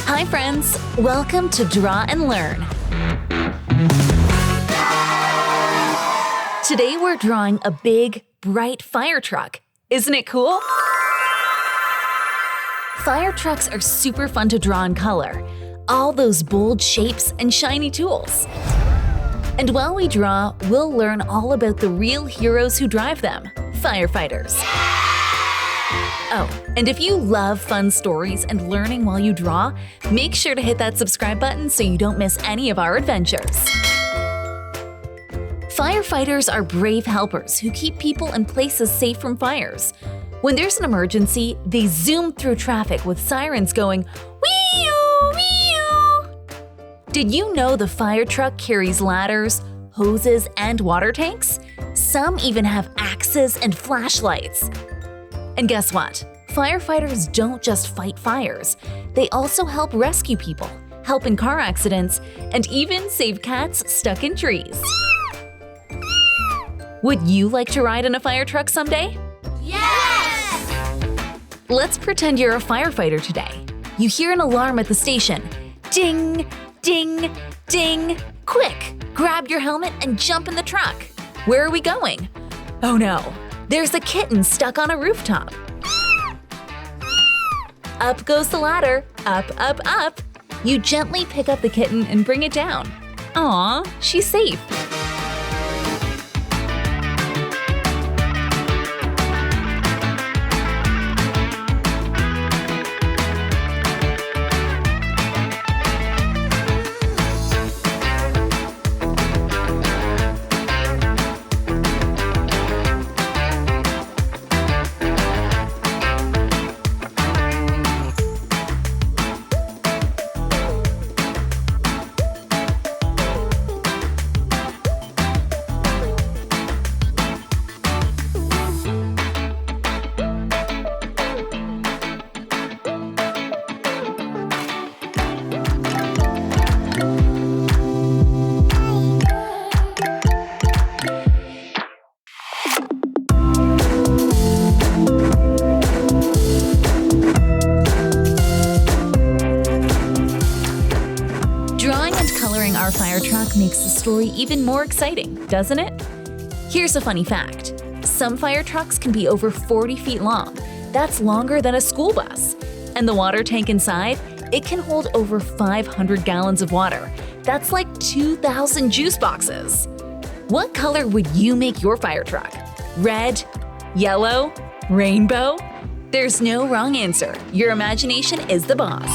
Hi friends, welcome to Draw and Learn. Today we're drawing a big, bright fire truck. Isn't it cool? Fire trucks are super fun to draw in color. All those bold shapes and shiny tools. And while we draw, we'll learn all about the real heroes who drive them, firefighters. Oh, and if you love fun stories and learning while you draw, make sure to hit that subscribe button so you don't miss any of our adventures. Firefighters are brave helpers who keep people and places safe from fires. When there's an emergency, they zoom through traffic with sirens going wee-oo, wee-oo. Did you know the fire truck carries ladders, hoses, and water tanks? Some even have axes and flashlights. And guess what? Firefighters don't just fight fires. They also help rescue people, help in car accidents, and even save cats stuck in trees. Would you like to ride in a fire truck someday? Yes! Let's pretend you're a firefighter today. You hear an alarm at the station. Ding, ding, ding. Quick, grab your helmet and jump in the truck. Where are we going? Oh no, there's a kitten stuck on a rooftop. Up goes the ladder, up, up, up. You gently pick up the kitten and bring it down. Aw, she's safe. Drawing and coloring our fire truck makes the story even more exciting, doesn't it? Here's a funny fact. Some fire trucks can be over 40 feet long. That's longer than a school bus. And the water tank inside, it can hold over 500 gallons of water. That's like 2,000 juice boxes. What color would you make your fire truck? Red? Yellow? Rainbow? There's no wrong answer. Your imagination is the boss.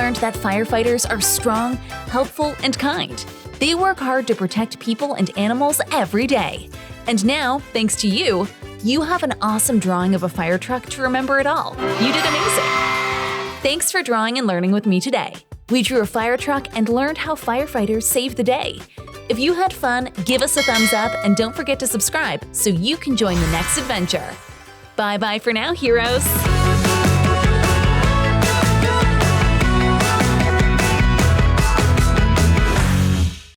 learned that firefighters are strong, helpful, and kind. They work hard to protect people and animals every day. And now, thanks to you, you have an awesome drawing of a fire truck to remember it all. You did amazing! Thanks for drawing and learning with me today. We drew a fire truck and learned how firefighters save the day. If you had fun, give us a thumbs up and don't forget to subscribe so you can join the next adventure. Bye-bye for now, heroes!